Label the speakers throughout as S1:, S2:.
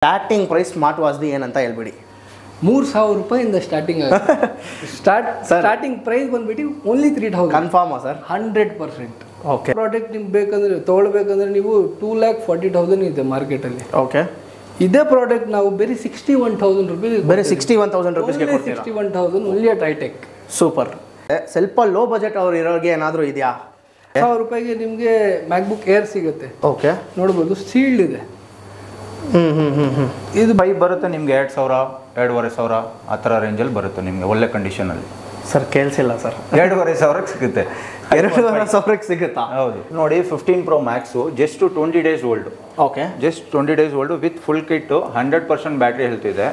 S1: Starting price smart ವಾಚ್ದು ಏನಂತ ಹೇಳ್ಬಿಡಿ.
S2: 3000 ರೂಪಾಯಿಂದ ಸ್ಟಾರ್ಟಿಂಗ್ ಆಗುತ್ತೆ. ಸ್ಟಾರ್ಟಿಂಗ್ ಪ್ರೈಸ್ ಬಂದ್ಬಿಟ್ಟು ಓನ್ಲಿ 3000.
S1: ಕನ್ಫರ್ಮಾ ಸರ್?
S2: 100%.
S1: ಓಕೆ.
S2: ಪ್ರಾಡಕ್ಟ್ ನಿಮ್ಗೆ ಬೇಕಂದ್ರೆ ತೊಗೊಳ್ಬೇಕಂದ್ರೆ ನೀವು 2,40,000 ಇದೆ ಮಾರ್ಕೆಟಲ್ಲಿ.
S1: ಓಕೆ.
S2: ಇದೇ ಪ್ರಾಡಕ್ಟ್ ನಾವು ಬೇರೆ 61,000 ರೂಪೀಸ್,
S1: ಬೇರೆ 61,000 ರುಪೀಸ್ಗೆ ಕೊಡ್ತೀರಾ?
S2: 61,000 ಓನ್ಲಿ ಅಟ್ ಹೈಟೆಕ್.
S1: ಸೂಪರ್. ಸ್ವಲ್ಪ ಲೋ ಬಜೆಟ್ ಅವ್ರು ಇರೋರಿಗೆ ಏನಾದರೂ ಇದೆಯಾ?
S2: 1000 ರೂಪಾಯಿಗೆ ನಿಮಗೆ ಮ್ಯಾಕ್ಬುಕ್ ಏರ್ ಸಿಗುತ್ತೆ.
S1: ಓಕೆ.
S2: ನೋಡ್ಬೋದು, ಸೀಲ್ಡ್ ಇದೆ.
S3: ಇದು ಬೈ ಬರುತ್ತೆ ನಿಮಗೆ 2,000 2,500 ಆ ಥರ ರೇಂಜಲ್ಲಿ ಬರುತ್ತೆ ನಿಮಗೆ ಒಳ್ಳೆ ಕಂಡೀಷನಲ್ಲಿ.
S1: Sir ಕೇಳಿಸಿಲ್ಲ sir.
S3: 2,500 ಸಿಗುತ್ತೆ.
S1: 2,500 ಸಿಗುತ್ತಾ?
S3: ಹೌದು ನೋಡಿ, 15 Pro Max just 20 days old.
S1: Okay.
S3: Just 20 days old with full kit, 100% battery health ಇದೆ.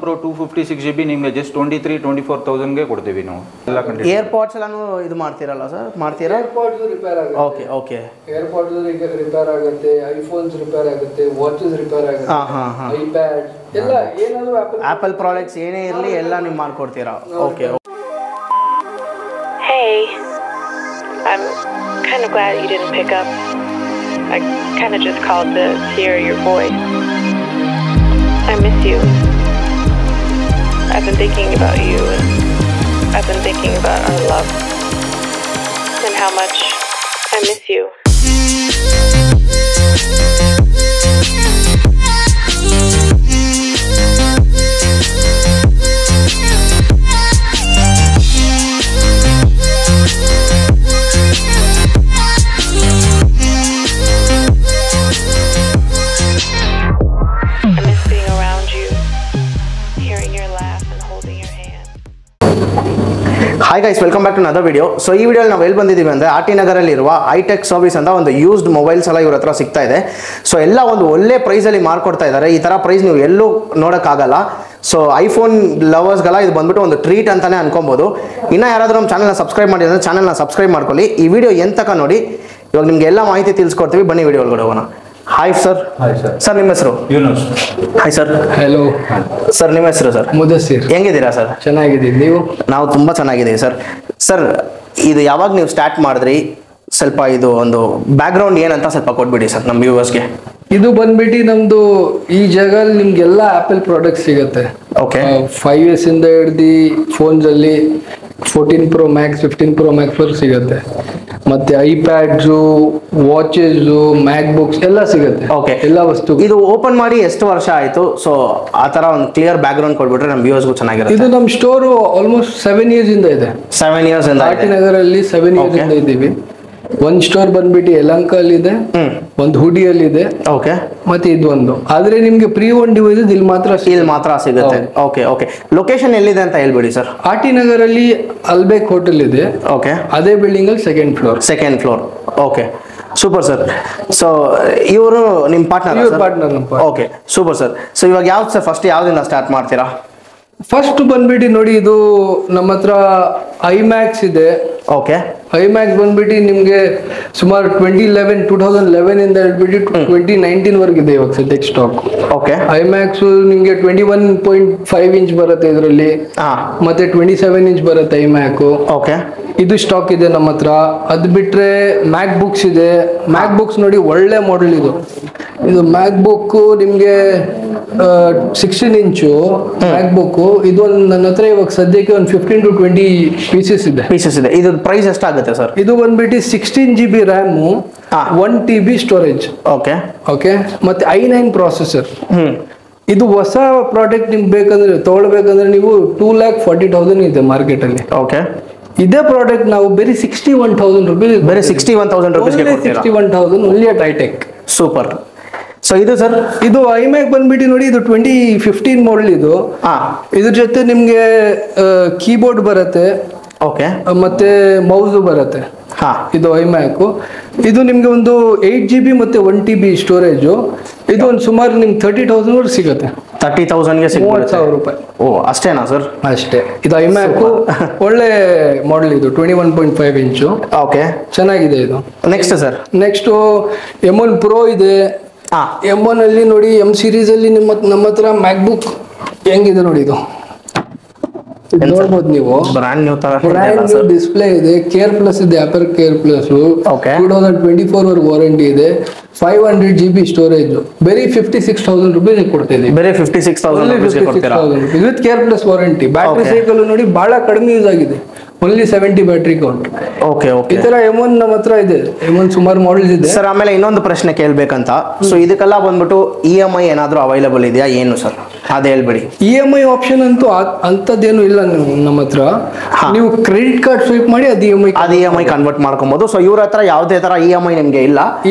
S3: Pro 256 GB ನಿಮಗೆ ಜಸ್ಟ್ 23,000-24,000ಗೆ ಕೊಡ್ತೀವಿ ನಾವು. ಎಲ್ಲ ಕಂಡೀಷನ್.
S1: ಏರ್ಪಾಡ್ಸ್ ಎಲ್ಲಾನು ಇದು ಮಾಡ್ತೀರಲ್ಲ ಸರ್? ಮಾಡ್ತೀರಾ?
S2: ಏರ್ಪಾಡ್ಸ್ ರಿಪೇರ್ ಆಗುತ್ತೆ.
S1: Okay okay.
S2: ಏರ್ಪಾಡ್ಸ್ ರಿಪೇರ್ ಆಗುತ್ತೆ, ಐಫೋನ್ಸ್ ರಿಪೇರ್ ಆಗುತ್ತೆ, ವಾಚಸ್ ರಿಪೇರ್ ಆಗುತ್ತೆ, ಐಪ್ಯಾಡ್ ಎಲ್ಲ ಏನಾದರೂ
S1: ಆಪಲ್ ಪ್ರಾಡಕ್ಟ್ಸ್ ಏನೇ ಇರಲಿ ಎಲ್ಲ ನೀವು ಮಾಡ್ಕೊಡ್ತೀರಾ? Okay.
S4: Hey, I'm kind of glad you didn't pick up. I kind of just called to hear your voice. I miss you. I've been thinking about you, and I've been thinking about our love and how much I miss you.
S1: Hi guys, welcome back to another video. So ಈ ವಿಡಿಯೋಲಿ ನಾವು ಎಲ್ಲಿ ಬಂದಿದ್ದೀವಿ ಅಂದರೆ R T ನಗರಲ್ಲಿರುವ hitech service ಅಂತ ಒಂದು used mobiles ಎಲ್ಲ ಇವ್ರ ಹತ್ರ ಸಿಗ್ತಾ ಇದೆ. ಸೊ ಎಲ್ಲ ಒಂದು ಒಳ್ಳೆ ಪ್ರೈಸಲ್ಲಿ ಮಾರ್ಕೊಡ್ತಾ ಇದ್ದಾರೆ. ಈ ಥರ ಪ್ರೈಸ್ ನೀವು ಎಲ್ಲೂ ನೋಡೋಕ್ಕಾಗಲ್ಲ. ಸೊ ಐಫೋನ್ ಲವರ್ಸ್ಗೆಲ್ಲ ಇದು ಬಂದ್ಬಿಟ್ಟು ಒಂದು ಟ್ರೀಟ್ ಅಂತಲೇ ಅನ್ಕೊಬೋದು. ಇನ್ನೂ ಯಾರಾದರೂ ನಮ್ಮ ಚಾನಲ್ನ ಸಬ್ಸ್ಕ್ರೈಬ್ ಮಾಡಿ ಅಂದರೆ ಚಾನಲ್ನ ಸಬ್ಸ್ಕ್ರೈಬ್ ಮಾಡ್ಕೊಳ್ಳಿ. ಈ ವಿಡಿಯೋ ಎಂತಕ ನೋಡಿ, ಇವಾಗ ನಿಮಗೆ ಎಲ್ಲ ಮಾಹಿತಿ ತಿಳಿಸ್ಕೊಡ್ತೀವಿ. ಬನ್ನಿ ವಿಡಿಯೋ ಒಳಗಡೆ ಹೋಗೋಣ. Hi sir.
S3: Hi sir.
S1: Sir ನಿಮ್ಮ ಹೆಸರು?
S3: Yunus.
S1: Hi sir.
S2: Hello
S1: sir ನಿಮ್ಮ ಹೆಸರು? ಸರ್
S2: ಮುದಸ್ಸಿರ್.
S1: ಹೆಂಗಿದ್ದೀರಾ ಸರ್?
S2: ಚೆನ್ನಾಗಿದ್ದೀವಿ, ನೀವು?
S1: ನಾವು ತುಂಬ ಚೆನ್ನಾಗಿದ್ದೀವಿ ಸರ್. ಸರ್ ಇದು ಯಾವಾಗ ನೀವು ಸ್ಟಾರ್ಟ್ ಮಾಡಿದ್ರಿ? ಸ್ವಲ್ಪ ಇದು ಒಂದು ಬ್ಯಾಕ್ಗ್ರೌಂಡ್ ಏನಂತ ಸ್ವಲ್ಪ ಕೊಟ್ಬಿಡಿ ಸರ್ ನಮ್ಮ ವ್ಯೂವರ್ಸ್ಗೆ.
S2: ಇದು ಬಂದ್ಬಿಟ್ಟು ನಮ್ದು ಈ ಜಾಗದಲ್ಲಿ ನಿಮ್ಗೆಲ್ಲ ಆಪಲ್ ಪ್ರಾಡಕ್ಟ್ ಸಿಗುತ್ತೆ.
S1: ಓಕೆ.
S2: 5 years ಇಂದ ಹಿಡ್ದು ಫೋನ್ಸ್ ಅಲ್ಲಿ 14 Pro Max 15 Pro Max ಸಿಗುತ್ತೆ. ಮತ್ತೆ ಐಪ್ಯಾಡ್ಸು, ವಾಚಸ್ಸು, ಮ್ಯಾಕ್ ಬುಕ್ಸ್ ಎಲ್ಲ ಸಿಗುತ್ತೆ.
S1: ಓಕೆ.
S2: ಎಲ್ಲ ವಸ್ತು.
S1: ಇದು ಓಪನ್ ಮಾಡಿ ಎಷ್ಟು ವರ್ಷ ಆಯ್ತು? ಸೊ ಆ ತರ ಒಂದು ಕ್ಲಿಯರ್ ಬ್ಯಾಕ್ ಗ್ರೌಂಡ್ ಕೊಟ್ಬಿಟ್ರೆ ನಮ್ಮ ವ್ಯೂವರ್ಸ್ಗೂ ಚೆನ್ನಾಗಿರುತ್ತೆ.
S2: ಇದು ನಮ್ಮ ಸ್ಟೋರು ಆಲ್ಮೋಸ್ಟ್ 7 years ಇಂದ ಇದೆ.
S1: 7 years ಇಂದ
S2: ಆರ್ ಟಿ ನಗರಲ್ಲಿ 7 years ಇಂದ ಇದ್ದೀವಿ. ಒಂದು ಸ್ಟೋರ್ ಬಂದ್ಬಿಟ್ಟು ಯಲಹಂಕ ಅಲ್ಲಿ ಇದೆ, ಒಂದು ಹುಡಿಯಲ್ಲಿ ಇದೆ, ಓಕೆ, ಮತ್ತೆ ಇದು ಒಂದು. ಆದ್ರೆ ನಿಮ್ಗೆ ಪ್ರೀ ಓನ್ ಡಿವೈಸ್ ಇಲ್ಲಿ ಮಾತ್ರ
S1: ಸಿಗುತ್ತೆ. Okay okay. ಲೊಕೇಶನ್ ಎಲ್ಲಿದೆ ಅಂತ ಹೇಳ್ಬಿಡಿ ಸರ್.
S2: ಆರ್ ಟಿ ನಗರಲ್ಲಿ ಅಲ್ಬೇಕ್ ಹೋಟೆಲ್ ಇದೆ. ಓಕೆ. ಅದೇ ಬಿಲ್ಡಿಂಗ್ ಅಲ್ಲಿ second floor.
S1: Okay, super sir. So ಇವರು ನಿಮ್ಮ partner? Okay, super sir. So ಇವಾಗ ಯಾವ್ದು ಸರ್ ಫಸ್ಟ್ ಯಾವ್ದಿಂದ ಸ್ಟಾರ್ಟ್ ಮಾಡ್ತೀರಾ?
S2: ಫಸ್ಟ್ ಬಂದ್ಬಿಟ್ಟು ನೋಡಿ, ಇದು ನಮ್ಮ ಹತ್ರ ಐಮ್ಯಾಕ್ಸ್ ಇದೆ.
S1: ಓಕೆ.
S2: ಐಮ್ಯಾಕ್ಸ್ ಬಂದ್ಬಿಟ್ಟು ನಿಮ್ಗೆ ಸುಮಾರು 2011 ಇಂದ ಹೇಳ್ಬಿಟ್ಟು 2019 ವರ್ಗ ಇದೆ ಇವಾಗ ಸದ್ಯಕ್ಕೆ ಸ್ಟಾಕ್.
S1: ಓಕೆ.
S2: ಐಮ್ಯಾಕ್ಸ್ ನಿಮ್ಗೆ 21.5 inch ಬರುತ್ತೆ ಇದರಲ್ಲಿ, ಮತ್ತೆ 27 inch ಬರುತ್ತೆ ಐಮ್ಯಾಕ್.
S1: ಓಕೆ. ಇದು
S2: ಸ್ಟಾಕ್ ಇದೆ ನಮ್ಮ ಹತ್ರ. ಅದ್ ಬಿಟ್ರೆ ಮ್ಯಾಕ್ ಬುಕ್ಸ್ ಇದೆ. ಮ್ಯಾಕ್ ಬುಕ್ಸ್ ನೋಡಿ ಒಳ್ಳೆ ಮಾಡೆಲ್ ಇದು. ಮ್ಯಾಕ್ ಬುಕ್ ನಿಮ್ಗೆ 16 inch ಮ್ಯಾಕ್ ಬುಕ್. ಇದು ನನ್ನ ಹತ್ರ ಇವಾಗ ಸದ್ಯಕ್ಕೆ ಒಂದು 15 to 20 ಪೀಸಸ್ ಇದೆ.
S1: ಇದು ಪ್ರೈಸ್ ಎಷ್ಟಾಗುತ್ತೆ ಸರ್?
S2: ಇದು ಬಂದ್ಬಿಟ್ಟು 16 GB RAM, 1 TB storage. Okay okay. ಮತ್ತೆ i9 ಪ್ರೊಸೆಸರ್. ಇದು ಹೊಸ ಪ್ರಾಡಕ್ಟ್ ನಿಮ್ಗೆ ಬೇಕಂದ್ರೆ ತೊಗೊಳ್ಬೇಕಂದ್ರೆ ನೀವು 2,40,000 ಇದೆ ಮಾರ್ಕೆಟ್ ಅಲ್ಲಿ. ಓಕೆ. ಇದೇ ಪ್ರಾಡಕ್ಟ್ ನಾವು ಬೇರೆ 61,000 ರೂಪೀಸ್,
S1: ಬೇರೆ 61,000 ರೂಪೀಸ್ಗೆ
S2: 61,000 only at hitech.
S1: Super. So ಇದು ಸರ್,
S2: ಇದು ಐಮ್ಯಾಕ್ ಬಂದ್ಬಿಟ್ಟು ನೋಡಿ, ಇದು 2015 ಮಾಡೆಲ್. ಇದು ಇದ್ರ ಜೊತೆ ನಿಮ್ಗೆ ಕೀಬೋರ್ಡ್ ಬರುತ್ತೆ.
S1: ಓಕೆ. ಮತ್ತೆ
S2: ಮೌಸ್ ಬರುತ್ತೆ. ಇದು ಐಮ್ಯಾಕ್. ಇದು ನಿಮ್ಗೆ ಒಂದು 8 GB ಮತ್ತೆ 1 TB ಸ್ಟೋರೇಜು. ಇದು ಒಂದು ಸುಮಾರು ನಿಮ್ಗೆ 30,000 ವರೆಗೆ ಸಿಗುತ್ತೆ.
S1: 30,000ಗೆ
S2: 30,000 ರೂಪಾಯಿ.
S1: ಓ ಅಷ್ಟೇನಾ ಸರ್?
S2: ಅಷ್ಟೇ. ಇದು ಐಮ್ಯಾಕ್ ಒಳ್ಳೆ ಮಾಡೆಲ್. ಇದು 21.5 inch.
S1: ಓಕೆ, ಚೆನ್ನಾಗಿದೆ ಇದು. Next sir?
S2: Next M1 Pro ಇದೆ. M1 ಅಲ್ಲಿ ನೋಡಿ, M ಸೀರೀಸ್ ಅಲ್ಲಿ ನಮ್ಮ ಹತ್ರ ಮ್ಯಾಕ್ ಬುಕ್ ಹೆಂಗಿದೆ ನೋಡಿ. ಇದು ನೋಡ್ಬೋದು ನೀವು
S1: ಬ್ರಾಂಡ್ ನ್ಯೂ ತರ
S2: ಬ್ರ್ಯಾಂಡ್ ನ್ಯೂ ಡಿಸ್ಪ್ಲೇ ಇದೆ, ಕೇರ್ ಪ್ಲಸ್ ಇದೆ, ಆಪರ್ ಕೇರ್ ಪ್ಲಸ್, 2024 ವಾರಂಟಿ ಇದೆ, 500 GB ಸ್ಟೋರೇಜ್, ಬರೀ 56,000 rupees ಕೊಡ್ತಾ ಇದೀವಿ.
S1: ಬೇರೆ 56,000
S2: with care plus warranty. Battery cycle ನೋಡಿ ಬಹಳ ಕಡಿಮೆ ಯೂಸ್ ಆಗಿದೆ, only 70 battery count.
S1: Okay okay.
S2: ಈ ತರ M1 ನಮ್ಮ ಹತ್ರ ಇದೆ, M1 ಸುಮಾರು ಮಾಡೆಲ್ಸ್ ಇದೆ
S1: ಸರ್. ಆಮೇಲೆ ಇನ್ನೊಂದು ಪ್ರಶ್ನೆ ಕೇಳ್ಬೇಕಂತ, ಸೊ ಇದಕ್ಕೆಲ್ಲ ಬಂದ್ಬಿಟ್ಟು EMI ಏನಾದ್ರು ಅವೈಲೇಬಲ್ ಇದೆಯಾ ಏನು ಸರ್, ಅದೇ ಹೇಳ್ಬಿಡಿ.
S2: EMI ಆಪ್ಷನ್ ಅಂತೂ ಅಂತದ್ದೇನು ಇಲ್ಲ ನಮ್ಮ ಹತ್ರ. ನೀವು ಕ್ರೆಡಿಟ್ ಕಾರ್ಡ್ ಸ್ವೈಪ್ ಮಾಡಿ ಅದು EMI
S1: ಕನ್ವರ್ಟ್ ಮಾಡ್ಕೊಬಹುದು. ಸೊ ಇವ್ರ ಹತ್ರ ಯಾವುದೇ ತರ EMI ನಿಮ್ಗೆ ಇಲ್ಲ,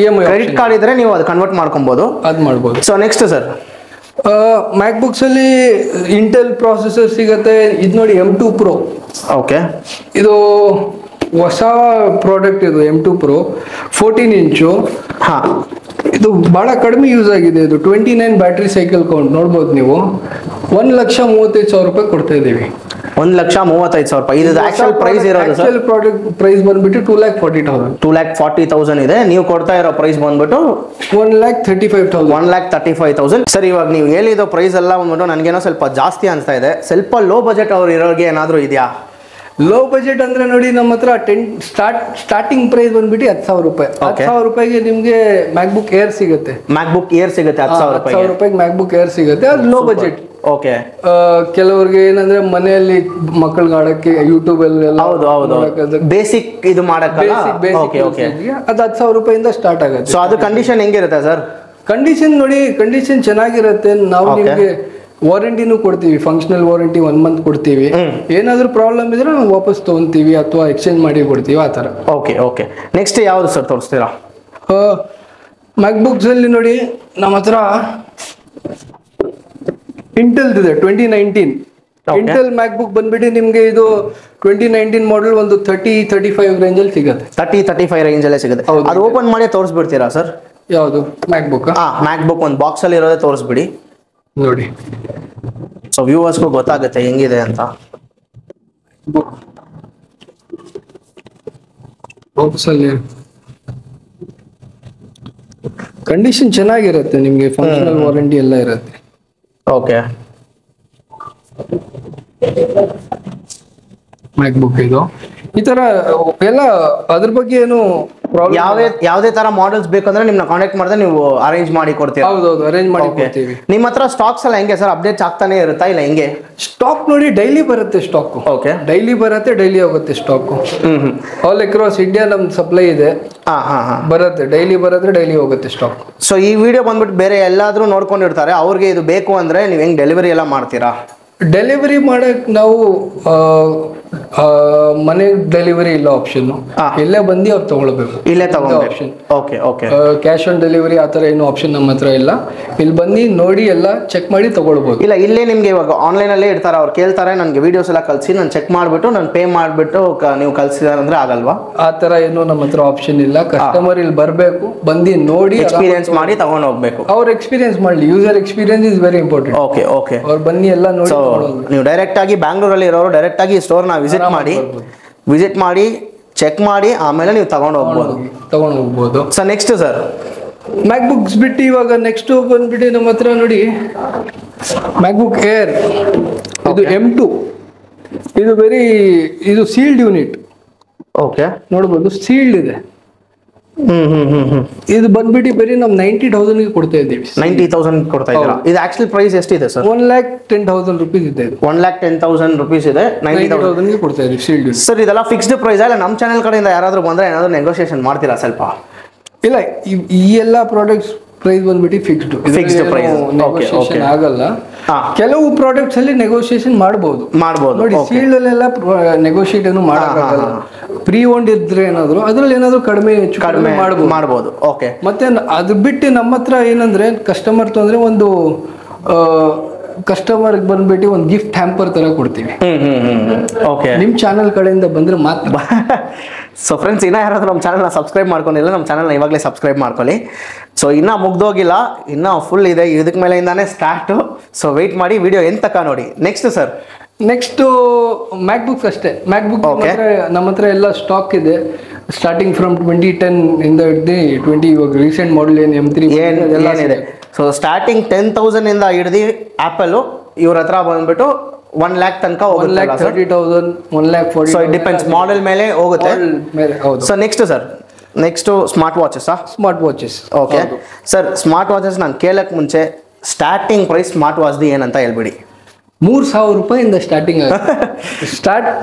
S1: ಕ್ರೆಡಿಟ್ ಕಾರ್ಡ್ ಇದ್ರೆ ನೀವು ಅದು ಕನ್ವರ್ಟ್ ಮಾಡ್ಕೊಬಹುದು,
S2: ಅದು ಮಾಡ್ಬೋದು.
S1: ಸೊ ನೆಕ್ಸ್ಟ್ ಸರ್,
S2: ಮ್ಯಾಕ್ಬುಕ್ಸ್ ಅಲ್ಲಿ ಇಂಟೆಲ್ ಪ್ರಾಸೆಸರ್ ಸಿಗತ್ತೆ. ಇದು ನೋಡಿ M2 Pro.
S1: ಓಕೆ,
S2: ಇದು ಹೊಸ ಪ್ರಾಡಕ್ಟ್, ಇದು M2 Pro 14 ಇಂಚು. ಇದು ಬಹಳ ಕಡಿಮೆ ಯೂಸ್ ಆಗಿದೆ. ಇದು 29 ಬ್ಯಾಟ್ರಿ ಸೈಕಲ್ ಕೌಂಟ್ ನೋಡ್ಬೋದು ನೀವು. 1,35,000 ರೂಪಾಯಿ ಕೊಡ್ತಾ ಇದೀವಿ.
S1: 1,35,000 ರೂಪಾಯಿ. ಇದು ಆಕ್ಚುಯಲ್ ಪ್ರೈಸ್ ಇರೋದು ಸರ್.
S2: ಆಕ್ಚುಯಲ್ ಪ್ರಾಡಕ್ಟ್ ಪ್ರೈಸ್ ಬಂದ್ಬಿಟ್ಟು 2,40,000.
S1: 2,40,000 ಇದೆ. ನೀವು ಕೊಡ್ತಾ ಇರೋ ಪ್ರೈಸ್ ಬಂದ್ಬಿಟ್ಟು
S2: 1,35,000.
S1: 1,35,000. ಸರ್, ಇವಾಗ ನೀವು ಹೇಳಿದ ಪ್ರೈಸ್ ಎಲ್ಲ ಬಂದ್ಬಿಟ್ಟು ನನಗೇನೋ ಸ್ವಲ್ಪ ಜಾಸ್ತಿ ಅನ್ಸ್ತಾ ಇದೆ. ಸ್ವಲ್ಪ ಲೋ ಬಜೆಟ್ ಅವ್ರು ಇರೋರಿಗೆ ಏನಾದ್ರು ಇದೆಯಾ?
S2: ಲೋ ಬಜೆಟ್ ಅಂದ್ರೆ ನೋಡಿ, ನಮ್ಮ ಹತ್ರ ಸ್ಟಾರ್ಟಿಂಗ್ ಪ್ರೈಸ್ ಬಂದ್ಬಿಟ್ಟು 10,000 ರೂಪಾಯಿ. 10,000 ರೂಪಾಯಿಗೆ ನಿಮ್ಗೆ ಮ್ಯಾಕ್ಬುಕ್ ಏರ್ ಸಿಗುತ್ತೆ. 10,000 ರೂಪಾಯಿಗೆ ಮ್ಯಾಕ್ಬುಕ್ ಏರ್ ಸಿಗುತ್ತೆ. ಅದು ಲೋ ಬಜೆಟ್.
S1: ಓಕೆ.
S2: ಕೆಲವ್ರಿಗೆ ಏನಂದ್ರೆ ಮನೆಯಲ್ಲಿ ಮಕ್ಕಳಿಗೆ ಆಡಕ್ಕೆ ಯೂಟ್ಯೂಬ್ ಎಲ್ಲ
S1: ಬೇಸಿಕ್ ಇದು ಮಾಡಕ್ಕೆ
S2: ಅದು 10,000 ರೂಪಾಯಿಂದ ಸ್ಟಾರ್ಟ್ ಆಗುತ್ತೆ.
S1: ಸೊ ಅದು ಕಂಡೀಷನ್ ಹೆಂಗಿರುತ್ತೆ ಸರ್?
S2: ಕಂಡೀಷನ್ ನೋಡಿ, ಕಂಡೀಷನ್ ಚೆನ್ನಾಗಿರುತ್ತೆ. ನಾವು ನಿಮ್ಗೆ ವಾರಂಟಿನೂ ಕೊಡ್ತೀವಿ, ಫಂಕ್ಷನಲ್ ವಾರಂಟಿ 1 month ಕೊಡ್ತೀವಿ. ಏನಾದ್ರೂ ಪ್ರಾಬ್ಲಮ್ ಇದ್ರೆ ನಾವು ವಾಪಸ್ ತಗೊಂತೀವಿ ಅಥವಾ ಎಕ್ಸ್ಚೇಂಜ್ ಮಾಡಿ ಕೊಡ್ತೀವಿ, ಆ ತರ.
S1: Okay okay. ನೆಕ್ಸ್ಟ್ ಯಾವ್ದು ಸರ್ ತೋರಿಸ್ತೀರಾ?
S2: ಮ್ಯಾಕ್ಬುಕ್ಸ್ ಅಲ್ಲಿ ನೋಡಿ ನಮ್ಮ ಹತ್ರ ಇಂಟೆಲ್ ಇದೆ 2019. ಇಂಟೆಲ್ ಮ್ಯಾಕ್ಬುಕ್ ಬಂದ್ಬಿಟ್ಟು ನಿಮ್ಗೆ ಇದು 2019 ಮಾಡೆಲ್ ಒಂದು 30-35 ರೇಂಜ್ ಅಲ್ಲಿ ಸಿಗುತ್ತೆ.
S1: 30-35 ರೇಂಜ್ ಅಲ್ಲೇ ಸಿಗುತ್ತೆ. ಅದು ಓಪನ್ ಮಾಡಿ ತೋರಿಸ್ಬಿಡ್ತೀರಾ ಸರ್?
S2: ಯಾವುದು ಮ್ಯಾಕ್ಬುಕ್?
S1: ಮ್ಯಾಕ್ಬುಕ್ ಒಂದು ಬಾಕ್ಸ್ ಅಲ್ಲಿ ಇರೋದೇ ತೋರಿಸ್ಬಿಡಿ
S2: ನೋಡಿ.
S1: ಸೊ ವ್ಯೂವರ್ಸ್ಗೂ ಗೊತ್ತಾಗುತ್ತೆ ಹೆಂಗಿದೆ ಅಂತ.
S2: ಬಾಕ್ಸ್ ಅಲ್ಲಿ ಕಂಡೀಷನ್ ಚೆನ್ನಾಗಿರುತ್ತೆ, ನಿಮ್ಗೆ ಫಂಕ್ಷನಲ್ ವಾರಂಟಿ ಎಲ್ಲ ಇರುತ್ತೆ.
S1: ಓಕೆ.
S2: ಮ್ಯಾಕ್ಬುಕ್ ಇದು ಈ ತರ ಎಲ್ಲ, ಅದ್ರ ಬಗ್ಗೆ ಏನು
S1: ಯಾವುದೇ ತರ ಮಾಡೆಲ್ಸ್ ಬೇಕಂದ್ರೆ ನಿಮ್ನ ಕಾಂಟ್ಯಾಕ್ಟ್ ಮಾಡಿದ್ರೆ ನೀವು ಅರೇಂಜ್ ಮಾಡಿ ಕೊಡ್ತೀರಾ?
S2: ಹೌದೌದು, ಅರೇಂಜ್ ಮಾಡಿ ಕೊಡ್ತೀವಿ.
S1: ನಿಮ್ಮ ಹತ್ರ ಸ್ಟಾಕ್ಸ್ ಎಲ್ಲ ಹೆಂಗೆ ಸರ್, ಅಪ್ಡೇಟ್ಸ್ ಆಗ್ತಾನೆ ಇರುತ್ತಾ ಇಲ್ಲ ಹೆಂಗೆ?
S2: ಸ್ಟಾಕ್ ನೋಡಿ ಡೈಲಿ ಬರುತ್ತೆ ಸ್ಟಾಕ್.
S1: ಓಕೆ,
S2: ಡೈಲಿ ಬರುತ್ತೆ, ಡೈಲಿ ಹೋಗುತ್ತೆ ಸ್ಟಾಕ್. ಆಲ್ ಅಕ್ರಾಸ್ ಇಂಡಿಯಾ ನಮ್ ಸಪ್ಲೈ ಇದೆ. ಬರುತ್ತೆ, ಡೈಲಿ ಬರುತ್ತೆ, ಡೈಲಿ ಹೋಗುತ್ತೆ ಸ್ಟಾಕ್.
S1: ಸೊ ಈ ವಿಡಿಯೋ ಬಂದ್ಬಿಟ್ಟು ಬೇರೆ ಎಲ್ಲಾದ್ರೂ ನೋಡ್ಕೊಂಡಿರ್ತಾರೆ, ಅವ್ರಿಗೆ ಇದು ಬೇಕು ಅಂದ್ರೆ ನೀವು ಹೆಂಗ್ ಡೆಲಿವರಿ ಎಲ್ಲ ಮಾಡ್ತೀರಾ?
S2: ಡೆಲಿವರಿ ಮಾಡಕ್ ನಾವು ಮನೆ ಡೆಲಿವರಿ ಇಲ್ಲ ಆಪ್ಷನ್. ಇಲ್ಲೇ ಬಂದು ಅವ್ರು ತಗೊಳ್ಬೇಕು,
S1: ಇಲ್ಲೇ ತಗೊಂಡು option. Okay okay.
S2: Cash on delivery ಆ ಥರ ಏನು ಆಪ್ಷನ್ ನಮ್ಮ ಹತ್ರ ಇಲ್ಲ. ಇಲ್ಲಿ ಬಂದು ನೋಡಿ ಎಲ್ಲ ಚೆಕ್ ಮಾಡಿ ತಗೊಳ್ಬೋದು.
S1: ಇಲ್ಲ, ಇಲ್ಲೇ ನಿಮ್ಗೆ ಇವಾಗ ಆನ್ಲೈನ್ ಅಲ್ಲೇ ಇರ್ತಾರೆ, ಅವ್ರು ಕೇಳ್ತಾರೆ ನನಗೆ ವಿಡಿಯೋಸ್ ಎಲ್ಲ ಕಳಿಸಿ, ನಾನು ಚೆಕ್ ಮಾಡಿಬಿಟ್ಟು ನಾನು ಪೇ ಮಾಡಿಬಿಟ್ಟು ನೀವು ಕಳ್ಸಿದಾರೆ ಅಂದ್ರೆ ಆಗಲ್ವಾ?
S2: ಆ ಥರ ಏನು ನಮ್ಮ ಹತ್ರ ಆಪ್ಷನ್ ಇಲ್ಲ. ಕಸ್ಟಮರ್ ಇಲ್ಲಿ ಬರಬೇಕು, ಬಂದು ನೋಡಿ
S1: ಎಕ್ಸ್ಪೀರಿಯನ್ಸ್ ಮಾಡಿ ತಗೊಂಡು ಹೋಗ್ಬೇಕು.
S2: ಅವ್ರ ಎಕ್ಸ್ಪೀರಿಯನ್ಸ್ ಮಾಡಲಿ, user experience is very important.
S1: Okay okay.
S2: ಅವ್ರು ಬನ್ನಿ ಎಲ್ಲ ನೋಡಿ.
S1: ನೀವು ಡೈರೆಕ್ಟ್ ಆಗಿ ಬ್ಯಾಂಗ್ಳೂರಲ್ಲಿ ಇರೋರು ಡೈರೆಕ್ಟ್ ಆಗಿ ಸ್ಟೋರ್ನ ವಿಸಿಟ್ ಮಾಡಿ ಚೆಕ್ ಮಾಡಿ ಆಮೇಲೆ ನೀವು ತಗೊಂಡು ಹೋಗ್ಬೋದು. ಸೊ ನೆಕ್ಸ್ಟ್ ಸರ್,
S2: ಮ್ಯಾಕ್ಬುಕ್ಸ್ ಬಿಟ್ಟು ಇವಾಗ ನೆಕ್ಸ್ಟ್ ಬಂದ್ಬಿಟ್ಟು ನಮ್ಮ ಹತ್ರ ನೋಡಿ ಮ್ಯಾಕ್ಬುಕ್ ಏರ್. ಇದು M2. ಇದು ಸೀಲ್ಡ್ ಯೂನಿಟ್.
S1: ಓಕೆ,
S2: ನೋಡ್ಬೋದು ಸೀಲ್ಡ್ ಇದೆ. ಇದು ಬಂದ್ಬಿಟ್ಟು ಬರೀ ನಾವು 90,000 ಕೊಡ್ತಾ ಇದ್ದೀವಿ.
S1: 90,000 ಕೊಡ್ತಾ ಇದ್ದೀರಾ? ಇದು ಆಕ್ಚುಲಿ ಪ್ರೈಸ್ ಎಷ್ಟಿದೆ ಸರ್?
S2: 1,10,000 ರೂಪೀಸ್ ಇದೆ.
S1: 1,10,000 ರೂಪೀಸ್ ಇದೆ.
S2: 90,000 ಕೊಡ್ತಾ ಇದ್ದೀವಿ ಸೀಲ್ಡ್.
S1: ಸರ್ ಇದೆಲ್ಲ ಫಿಕ್ಸ್ಡ್ ಪ್ರೈಸ್ ಅಲ್ಲ? ನಮ್ಮ ಚಾನೆಲ್ ಕಡೆಯಿಂದ ಯಾರಾದ್ರೂ ಬಂದ್ರೆ ಏನಾದ್ರು ನೆಗೋಷಿಯೇಷನ್ ಮಾಡ್ತೀರಾ ಸ್ವಲ್ಪ?
S2: ಇಲ್ಲ, ಈ ಎಲ್ಲ ಪ್ರಾಡಕ್ಟ್ಸ್ ಪ್ರೈಸ್ ಬಂದ್ಬಿಟ್ಟು ಫಿಕ್ಸ್ಡ್ ಪ್ರೈಸ್, ನೆಗೋಷಿಯೇಷನ್ ಆಗಲ್ಲ. ಕೆಲವು ಪ್ರಾಡಕ್ಟ್ಸ್ ಅಲ್ಲಿ ನೆಗೋಷಿಯೇಷನ್ ಮಾಡಬಹುದು ನೋಡಿ. ಸೀಲ್ಡ್ ಅಲ್ಲೆಲ್ಲ ನೆಗೋಷಿಯೇಟ್ ಏನು ಮಾಡಕ್ಕಾಗಲ್ಲ. ಪ್ರೀ ಓನ್ಡ್ ಇದ್ರೆ ಏನಾದ್ರು ಅದ್ರಲ್ಲಿ ಏನಾದ್ರು ಕಡಿಮೆ
S1: ಮಾಡಬಹುದು. ಓಕೆ.
S2: ಮತ್ತೆ ಅದು ಬಿಟ್ಟು ನಮ್ಮ ಹತ್ರ ಏನಂದ್ರೆ ಕಸ್ಟಮರ್ ತೊಂದ್ರೆ ಒಂದು ಕಸ್ಟಮರ್ ಬಂದ್ಬಿಟ್ಟು ಒಂದು ಗಿಫ್ಟ್ ಹ್ಯಾಂಪರ್ ತರ ಕೊಡ್ತೀವಿ. ನಿಮ್ ಚಾನಲ್ ಕಡೆಯಿಂದ ಬಂದ್ರೆ ಮಾತ್ರ.
S1: ಸೊ ಫ್ರೆಂಡ್ಸ್, ಇನ್ನ ಯಾರಾದ್ರೂ ನಮ್ಮ ಚಾನಲ್ನ ಸಬ್ಸ್ಕ್ರೈಬ್ ಮಾಡ್ಕೊಂಡಿಲ್ಲ, ನಮ್ಮ ಚಾನಲ್ನ ಇವಾಗಲೇ ಸಬ್ಸ್ಕ್ರೈಬ್ ಮಾಡ್ಕೊಳ್ಳಿ. ಸೊ ಇನ್ನೂ ಮುಗ್ದೋಗಿಲ್ಲ, ಇನ್ನೂ ಫುಲ್ ಇದೆ, ಇದಕ್ಕೆ ಮೇಲೆಯಿಂದಾನೇ ಸ್ಟಾರ್ಟು. ಸೊ ವೆಯ್ಟ್ ಮಾಡಿ, ವಿಡಿಯೋ ಎಂತ ತನಕ ನೋಡಿ. ನೆಕ್ಸ್ಟ್ ಸರ್,
S2: ನೆಕ್ಸ್ಟ್ ಮ್ಯಾಕ್ಬುಕ್ಸ್ ಅಷ್ಟೇ. ಮ್ಯಾಕ್ಬುಕ್ ನಮ್ಮ ಹತ್ರ ಎಲ್ಲ ಸ್ಟಾಕ್ ಇದೆ, ಸ್ಟಾರ್ಟಿಂಗ್ ಫ್ರಮ್ 2010 ಇಂದ ಹಿಡ್ದು 20 ಇವಾಗ ರೀಸೆಂಟ್ ಮಾಡೆಲ್ ಏನು M3
S1: ಏನಿದೆ. ಸೊ ಸ್ಟಾರ್ಟಿಂಗ್ 10,000 ಇಂದ ಹಿಡ್ದು ಆ್ಯಪಲ್ಲು ಇವ್ರ ಹತ್ರ ಬಂದ್ಬಿಟ್ಟು 1 lakh ತನಕ ಹೋಗುತ್ತೆ
S2: 1,30,000 1,40,000
S1: ಸೊ ಇಟ್ ಡಿಪೆಂಡ್ಸ್ ಮಾಡೆಲ್ ಮೇಲೆ ಹೋಗುತ್ತೆ
S2: ಮೇಲೆ. ಹೌದು.
S1: So next smart watches
S2: smart watches.
S1: Okay sir, smart watches ನಾನು ಕೇಳಕ್ ಮುಂಚೆ ಸ್ಟಾರ್ಟಿಂಗ್ ಪ್ರೈಸ್ ಸ್ಮಾರ್ಟ್ ವಾಚ್ದು ಏನಂತ ಹೇಳ್ಬಿಡಿ.
S2: 3,000 ರೂಪಾಯಿಂದ ಸ್ಟಾರ್ಟಿಂಗ್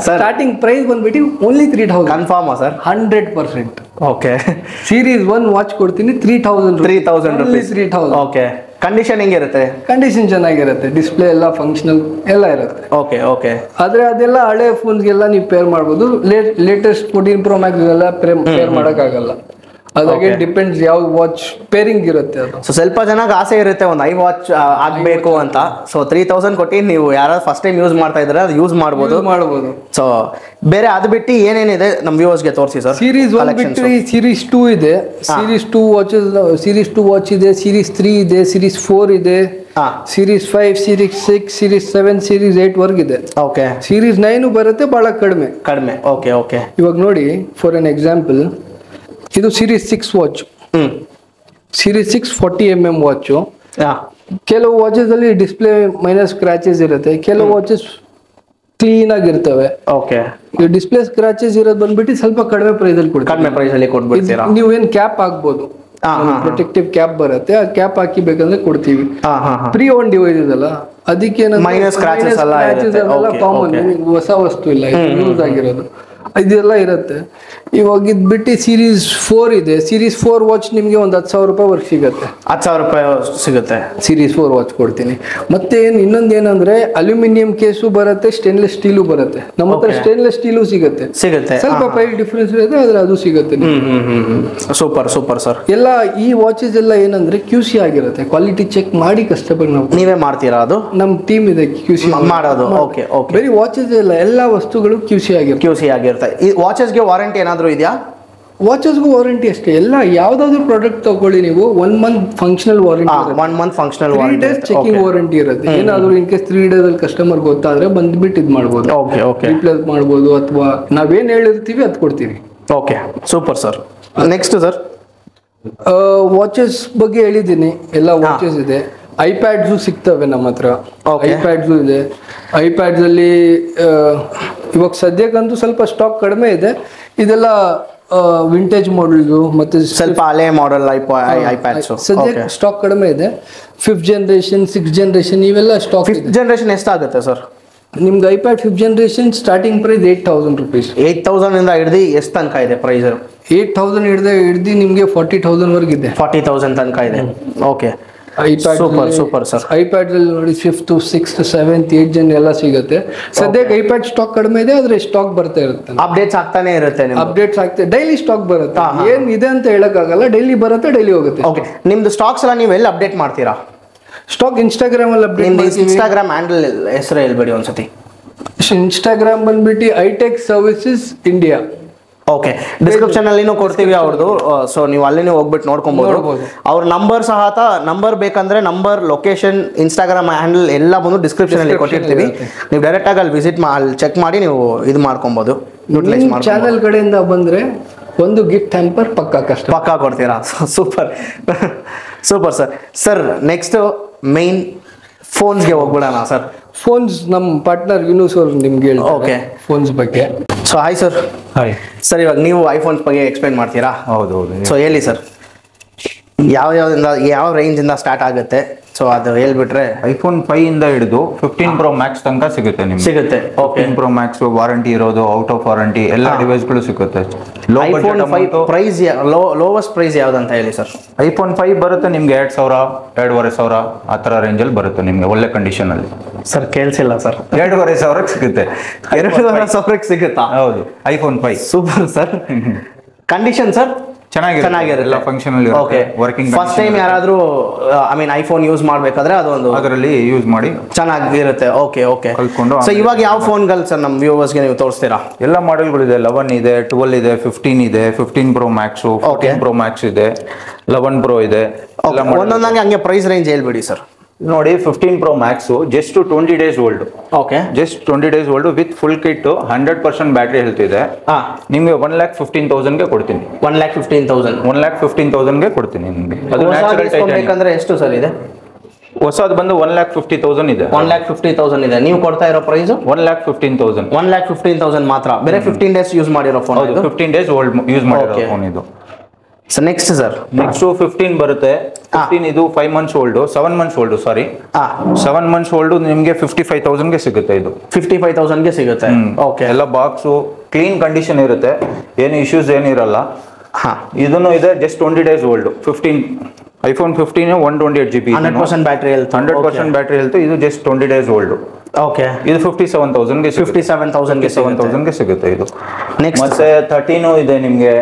S2: ಸ್ಟಾರ್ಟಿಂಗ್ ಪ್ರೈಸ್ ಬಂದ್ಬಿಟ್ಟು ಓನ್ಲಿ 3,000.
S1: ಕನ್ಫರ್ಮಾ ಸರ್?
S2: 100%.
S1: ಓಕೆ.
S2: ಸೀರೀಸ್ 1 ವಾಚ್ ಕೊಡ್ತೀನಿ 3,000
S1: rupees.
S2: 3,000.
S1: ಓಕೆ. ಕಂಡೀಷನ್ ಹೆಂಗಿರುತ್ತೆ?
S2: ಕಂಡೀಷನ್ ಚೆನ್ನಾಗಿರುತ್ತೆ, ಡಿಸ್ಪ್ಲೇ ಎಲ್ಲ ಫಂಕ್ಷನಲ್ ಎಲ್ಲ ಇರುತ್ತೆ.
S1: ಓಕೆ.
S2: ಆದ್ರೆ ಅದೆಲ್ಲ ಹಳೆ ಫೋನ್ಸ್ಗೆಲ್ಲ ನೀವು ಪೇರ್ ಮಾಡ್ಬೋದು. ಲೇಟೆಸ್ಟ್ 14 Pro Max ಎಲ್ಲ ಪೇರ್ ಮಾಡೋಕ್ಕಾಗಲ್ಲ. ಅದಾಗೆ ಡಿಪೆಂಡ್ಸ್ ಯಾವ ವಾಚ್ ಪೇರಿಂಗ್ ಇರುತ್ತೆ ಅದು.
S1: ಸೊ ಸ್ವಲ್ಪ ಜನಕ್ಕೆ ಆಸೆ ಇರುತ್ತೆ ಒಂದು ಐ ವಾಚ್ ಆಗ್ಬೇಕು ಅಂತ. ಸೊ 3,000 ಕೊಟ್ಟು ನೀವು ಯಾರು ಫಸ್ಟ್ ಟೈಮ್ ಯೂಸ್ ಮಾಡ್ತಾ ಇದ್ರೆ ಅದು ಯೂಸ್ ಮಾಡ್ಬೋದು. ಸೊ ಬೇರೆ ಅದು ಬಿಟ್ಟು ಏನೇನಿದೆ ನಮ್ಮ ವ್ಯೂವರ್ಸ್ಗೆ ತೋರಿಸಿ ಸರ್.
S2: ಸೀರೀಸ್ 1 ಬಿಟ್ಟು ಸೀರೀಸ್ 2 ಇದೆ. ಸೀರೀಸ್ 2 ವಾಚಸ್, ಸೀರೀಸ್ 2 ವಾಚ್ ಇದೆ, ಸೀರೀಸ್ 3 ಇದೆ, ಸೀರೀಸ್ 4 ಇದೆ, ಸೀರೀಸ್ 5, ಸೀರೀಸ್ 6, ಸೀರೀಸ್ 7, ಸೀರೀಸ್ 8 ವರ್ಗ ಇದೆ.
S1: ಓಕೆ.
S2: ಸೀರೀಸ್ 9 ಬರುತ್ತೆ, ಬಹಳ ಕಡಿಮೆ.
S1: ಓಕೆ.
S2: ಇವಾಗ ನೋಡಿ, ಫಾರ್ ಎನ್ ಎಕ್ಸಾಂಪಲ್, ಇದು series 6 watch. Series 6 40mm watch. ಕೆಲವು ವಾಚಸ್ ಅಲ್ಲಿ ಡಿಸ್ಪ್ಲೇ ಮೈನಸ್ ಸ್ಕ್ರಾಚಸ್ ಇರುತ್ತೆ, ಕೆಲವು ವಾಚಸ್ ಕ್ಲೀನ್ ಆಗಿರ್ತವೆ.
S1: ಓಕೆ.
S2: ಈ ಡಿಸ್ಪ್ಲೇ ಸ್ಕ್ರಾಚಸ್ ಇರೋದು ಬಂದ್ಬಿಟ್ಟು ಸ್ವಲ್ಪ ಕಡಿಮೆ ಪ್ರೈಸ್ ಅಲ್ಲಿ ಕೊಡ್ಬಿಡ್ತೀರಾ. ನೀವೇನ್ ಕ್ಯಾಪ್ ಹಾಕ್ಬೋದು, ಪ್ರೊಟೆಕ್ಟಿವ್ ಕ್ಯಾಪ್ ಬರುತ್ತೆ, ಆ ಕ್ಯಾಪ್ ಹಾಕಿ ಬೇಕಂದ್ರೆ ಕೊಡ್ತೀವಿ. ಪ್ರೀ ಓನ್ ಡಿವೈಸ್ ಇದಲ್ಲ, ಅದಕ್ಕೆ
S1: ಮೈನಸ್ ಸ್ಕ್ರಾಚಸ್ ಎಲ್ಲ
S2: ಕಾಮನ್, ಹೊಸ ವಸ್ತು ಇಲ್ಲ, ಯೂಸ್ ಆಗಿರೋದು ಇದೆಲ್ಲ ಇರುತ್ತೆ. ಇವಾಗ ಇದು ಬಿಟ್ಟು ಸೀರೀಸ್ 4 ಇದೆ. ಸೀರೀಸ್ 4 ವಾಚ್ ನಿಮಗೆ ಒಂದು 10,000 ರೂಪಾಯಿ ವರ್ಕ್ ಸಿಗುತ್ತೆ.
S1: 10,000 ರೂಪಾಯಿ ಸಿಗುತ್ತೆ.
S2: ಸೀರೀಸ್ 4 ವಾಚ್ ಕೊಡ್ತೀನಿ. ಮತ್ತೆ ಇನ್ನೊಂದೇನಂದ್ರೆ ಅಲ್ಯೂಮಿನಿಯಂ ಕೇಸು ಬರುತ್ತೆ, ಸ್ಟೇನ್ಲೆಸ್ ಸ್ಟೀಲು ಬರುತ್ತೆ. ನಮ್ಮ ಹತ್ರ ಸ್ಟೇನ್ಲೆಸ್ ಸ್ಟೀಲು ಸಿಗುತ್ತೆ. ಸ್ವಲ್ಪ ಪ್ರೈಸ್ ಡಿಫ್ರೆನ್ಸ್ ಇರುತ್ತೆ, ಆದ್ರೆ ಅದು ಸಿಗುತ್ತೆ.
S1: Super sir.
S2: ಎಲ್ಲ ಈ ವಾಚಸ್ ಎಲ್ಲ ಏನಂದ್ರೆ QC ಆಗಿರುತ್ತೆ, ಕ್ವಾಲಿಟಿ ಚೆಕ್ ಮಾಡಿ ಕಸ್ಟಮರ್
S1: ನೀವೇ ಮಾಡ್ತೀರಾ? ಅದು
S2: ನಮ್ಮ ಟೀಮ್ ಇದೆ QC
S1: ಮಾಡೋದು. ಓಕೆ.
S2: ಬರೀ ವಾಚಸ್ ಎಲ್ಲ, ಎಲ್ಲಾ ವಸ್ತುಗಳು QC ಆಗಿರುತ್ತೆ.
S1: ಈ ವಾಚಸ್ಗೆ ವಾರಂಟಿ ಏನಾದರೂ ಇದೆಯಾ?
S2: ವಾಚಸ್ಗೂ ವಾರಂಟಿ ಅಷ್ಟೇ. ಎಲ್ಲ ಯಾವ್ದಾದ್ರು ಪ್ರಾಡಕ್ಟ್ ತಗೊಳ್ಳಿ ನೀವು, 1 month functional warranty,
S1: 1 month functional
S2: 3 days checking warranty ಇರುತ್ತೆ. ಏನಾದ್ರು ಇನ್ ಕೇಸ್ 3 days ಅಲ್ಲಿ ಕಸ್ಟಮರ್ ಗೊತ್ತಾದ್ರೆ ಬಂದ್ಬಿಟ್ಟು ಇದು ಮಾಡ್ಬೋದು, ರಿಪ್ಲೇಸ್ ಮಾಡ್ಬೋದು, ಅಥವಾ ನಾವೇನ್ ಹೇಳಿರ್ತೀವಿ ಅದು ಕೊಡ್ತೀವಿ.
S1: Okay, super sir. Next sir,
S2: watches ಬಗ್ಗೆ ಹೇಳಿದ್ದೀನಿ, ಎಲ್ಲ ವಾಚಸ್ ಇದೆ. ಐಪ್ಯಾಡ್ಸು ಸಿಗ್ತವೆ ನಮ್ಮ ಹತ್ರ. ಐಪ್ಯಾಡ್ಸು ಇದೆ. ಐಪ್ಯಾಡ್ಸ್ ಅಲ್ಲಿ ಇವಾಗ ಸದ್ಯಕ್ಕಂತೂ ಸ್ವಲ್ಪ ಸ್ಟಾಕ್ ಕಡಿಮೆ ಇದೆ. ಇದೆಲ್ಲ ವಿಂಟೇಜ್ ಮಾಡೆಲ್ದು ಮತ್ತೆ
S1: ಸ್ವಲ್ಪ ಹಳೆ ಮಾಡೆಲ್ ಐಪ್ಯಾಡ್ಸ್
S2: ಸದ್ಯಕ್ಕೆ ಸ್ಟಾಕ್ ಕಡಿಮೆ ಇದೆ. 5th generation 6th generation ಇವೆಲ್ಲ ಸ್ಟಾಕ್.
S1: 5th generation ಎಷ್ಟಾಗುತ್ತೆ ಸರ್
S2: ನಿಮ್ಗೆ? IPad 5th generation starting price 8,000 rupees.
S1: 8,000 ಇಂದ ಹಿಡಿದು ಎಷ್ಟು ತನಕ ಇದೆ ಪ್ರೈಸ್?
S2: 8,000 ಹಿಡ್ದು ನಿಮ್ಗೆ 40,000 ವರ್ಗಿದೆ.
S1: 40,000 ತನಕ ಇದೆ. Okay, super sir.
S2: ಐಪ್ಯಾಡ್ ಅಲ್ಲಿ ನೋಡಿ 5th, 6th, 7th, 8th gen ಎಲ್ಲ ಸಿಗುತ್ತೆ. ಸದ್ಯಕ್ಕೆ ಐಪ್ಯಾಡ್ ಸ್ಟಾಕ್ ಕಡಿಮೆ ಇದೆ, ಆದ್ರೆ ಸ್ಟಾಕ್ ಬರ್ತಾ ಇರುತ್ತೆ.
S1: ಅಪ್ಡೇಟ್ಸ್ ಆಗ್ತಾನೆ ಇರುತ್ತೆ.
S2: ಅಪ್ಡೇಟ್ಸ್ ಆಗ್ತದೆ, ಡೈಲಿ ಸ್ಟಾಕ್ ಬರುತ್ತೆ. ಏನ್ ಇದೆ ಅಂತ ಹೇಳಕ್ಕಾಗಲ್ಲ, ಡೈಲಿ ಬರುತ್ತೆ, ಡೈಲಿ ಹೋಗುತ್ತೆ.
S1: ಓಕೆ, ನಿಮ್ದು ಸ್ಟಾಕ್ಸ್ ಎಲ್ಲ ನೀವು ಎಲ್ಲಿ ಅಪ್ಡೇಟ್ ಮಾಡ್ತೀರಾ?
S2: ಸ್ಟಾಕ್ ಇನ್ಸ್ಟಾಗ್ರಾಮ್ ಅಲ್ಲಿ ಅಪ್ಡೇಟ್ ಮಾಡ್ತೀವಿ.
S1: ಇನ್ಸ್ಟಾಗ್ರಾಮ್ ಹ್ಯಾಂಡಲ್ ಹೆಸರು ಹೇಳ್ಬೇಡಿ ಒಂದ್ಸತಿ.
S2: ಇನ್ಸ್ಟಾಗ್ರಾಮ್ ಬಂದ್ಬಿಟ್ಟು hitech services India.
S1: Okay, description ಅಲ್ಲಿನೂ ಕೊಡ್ತೀವಿ ಅವ್ರದ್ದು. ಸೊ ನೀವು ಅಲ್ಲಿನೂ ಹೋಗ್ಬಿಟ್ಟು ನೋಡ್ಕೊಬಹುದು. ಅವ್ರ ನಂಬರ್ ಸಹ ನಂಬರ್ ಬೇಕಂದ್ರೆ ನಂಬರ್, ಲೊಕೇಶನ್, ಇನ್ಸ್ಟಾಗ್ರಾಮ್ ಹ್ಯಾಂಡಲ್ ಎಲ್ಲ ಬಂದು ಡಿಸ್ಕ್ರಿಪ್ಷನ್ ಅಲ್ಲಿ ಕೊಟ್ಟಿರ್ತೀವಿ. ನೀವು ಡೈರೆಕ್ಟ್ ಆಗಿ ಅಲ್ಲಿ ವಿಸಿಟ್ ಅಲ್ಲಿ ಚೆಕ್ ಮಾಡಿ ನೀವು ಇದು ಮಾಡ್ಕೊಬಹುದು.
S2: ಚಾನೆಲ್ ಕಡೆಯಿಂದ ಬಂದ್ರೆ ಒಂದು ಗಿಫ್ಟ್ ಹ್ಯಾಂಪರ್ ಪಕ್ಕಾ
S1: ಕೊಡ್ತೀರಾ? Super sir. ನೆಕ್ಸ್ಟ್ ಮೇನ್ ಫೋನ್ಸ್ಗೆ ಹೋಗ್ಬಿಡೋಣ ಸರ್.
S2: ಫೋನ್ಸ್ ನಮ್ಮ ಪಾರ್ಟ್ನರ್ ಯೂನುಸ್ ಅವರು ನಿಮ್ಗೆ
S1: ಓಕೆ
S2: ಫೋನ್ಸ್ ಬಗ್ಗೆ.
S1: So hi sir.
S3: Hi
S1: sir, ಇವಾಗ ನೀವು ಐಫೋನ್ಸ್ ಬಗ್ಗೆ ಎಕ್ಸ್ಪ್ಲೈನ್ ಮಾಡ್ತೀರಾ?
S3: ಹೌದು.
S1: ಸೊ ಹೇಳಿ ಸರ್, ಯಾವ ರೇಂಜಿಂದ ಸ್ಟಾರ್ಟ್ ಆಗುತ್ತೆ? ಸೊ ಅದು ಹೇಳ್ಬಿಟ್ರೆ.
S3: ಐಫೋನ್ 5 ಇಂದ ಹಿಡಿದು 15 Pro Max ತನಕ ಸಿಗುತ್ತೆ ನಿಮ್ಗೆ.
S1: ಸಿಗುತ್ತೆ.
S3: 15 Pro Max ವಾರಂಟಿ ಇರೋದು, ಔಟ್ ಆಫ್ ವಾರಂಟಿ ಎಲ್ಲ ಡಿವೈಸ್ಗಳು ಸಿಗುತ್ತೆ.
S1: ಐಫೋನ್ 5 ಪ್ರೈಸ್ ಲೋವೆಸ್ಟ್ ಪ್ರೈಸ್ ಯಾವ್ದಂತ ಹೇಳಿ ಸರ್?
S3: ಐಫೋನ್ 5 ಬರುತ್ತೆ ನಿಮ್ಗೆ 2,000, 2,500 ಆ ಥರ ರೇಂಜಲ್ಲಿ ಬರುತ್ತೆ ನಿಮ್ಗೆ, ಒಳ್ಳೆ ಕಂಡೀಷನ್ ಅಲ್ಲಿ.
S1: Sir ಕೇಳಿಸಿಲ್ಲ sir.
S3: 2,500 ಸಿಗುತ್ತೆ.
S1: 2,500 ಸಿಗುತ್ತಾ?
S3: ಹೌದು, iPhone 5.
S1: Super sir. Condition sir
S3: ಚೆನ್ನಾಗಿರುತ್ತೆ, ಫಂಕ್ಷನಲ್ ಇರುತ್ತೆ, ವರ್ಕಿಂಗ್.
S1: ಫಸ್ಟ್ ಟೈಮ್ ಯಾರಾದ್ರೂ ಐಫೋನ್ ಯೂಸ್ ಮಾಡ್ಬೇಕಾದ್ರೆ ಅದೊಂದು
S3: ಅದರಲ್ಲಿ ಯೂಸ್ ಮಾಡಿ
S1: ಚೆನ್ನಾಗಿರುತ್ತೆ. ಓಕೆ.
S3: ಕಲ್ತ್ಕೊಂಡು.
S1: ಸೊ ಇವಾಗ ಯಾವ ಫೋನ್ಗಳು ಸರ್ ನಮ್ಮ ವ್ಯೂವರ್ಸ್ಗೆ ನೀವು ತೋರಿಸ್ತೀರಾ?
S3: ಎಲ್ಲ ಮಾಡೆಲ್ಗಳಿದೆ. 11 ಇದೆ, 12 ಇದೆ, 15 ಇದೆ, 15 Pro Max, 14 Pro Max ಇದೆ, 11 Pro ಇದೆ.
S1: ಒಂದೊಂದಂಗೆ ಹಂಗೆ ಪ್ರೈಸ್ ರೇಂಜ್ ಹೇಳ್ಬಿಡಿ ಸರ್.
S3: ನೋಡಿ, 15 Pro Max just 20 days old.
S1: Okay,
S3: just 20 days old with full kit, 100% battery health ಇದೆ. ನಿಮ್ಗೆ 1,15,000ಗೆ ಕೊಡ್ತೀನಿ.
S1: 1,15,000
S3: 1,15,000ಗೆ ಕೊಡ್ತೀನಿ ನಿಮ್ಗೆ. ಅದು ನ್ಯಾಚುರಲ್ ಟೈಟಾನಿಯಂ.
S1: ಬೇಕಂದ್ರೆ ಎಷ್ಟು ಸರ್ ಇದೆ?
S3: ಹೊಸದು ಬಂದು 1,50,000 ಇದೆ.
S1: 1,50,000 ಇದೆ. ನೀವು ಕೊಡ್ತಾ ಇರೋ ಪ್ರೈಸ್
S3: 1,15,000.
S1: 1,15,000 ಮಾತ್ರ. ಬೇರೆ 15 days ಯೂಸ್ ಮಾಡಿರೋ ಫೋನ್.
S3: ಹೌದು, 15 days ಓಲ್ಡ್ ಯೂಸ್ ಮಾಡಿರೋ ಫೋನ್ ಇದು.
S1: ಸೊ ನೆಕ್ಸ್ಟ್ ಸರ್,
S3: ನೆಕ್ಸ್ಟ್ 15 ಬರುತ್ತೆ. 15 ಇದು 5 months ಓಲ್ಡ್, 7 months ಓಲ್ಡ್, ಸಾರಿ 7 months ಓಲ್ಡ್. ನಿಮಗೆ 55,000ಗೆ ಸಿಗುತ್ತೆ. ಇದು
S1: 55,000ಗೆ ಸಿಗುತ್ತೆ. ಓಕೆ,
S3: ಎಲ್ಲ ಬಾಕ್ಸು ಕ್ಲೀನ್ ಕಂಡೀಷನ್ ಇರುತ್ತೆ, ಏನು ಇಶ್ಯೂಸ್ ಏನಿರಲ್ಲ. ಇದನ್ನು ಇದೆ just 20 days old. 15 iPhone 15 128 GB,
S1: 100% battery health,
S3: 100% battery health. ಇದು ಜಸ್ಟ್ 20 days ಓಲ್ಡ್.
S1: ಓಕೆ,
S3: ಇದು 57,000ಗೆ
S1: 57,000ಗೆ
S3: ಸಿಗುತ್ತೆ ಇದು.
S1: ನೆಕ್ಸ್ಟ್
S3: ಮತ್ತೆ 13 ಇದೆ ನಿಮಗೆ.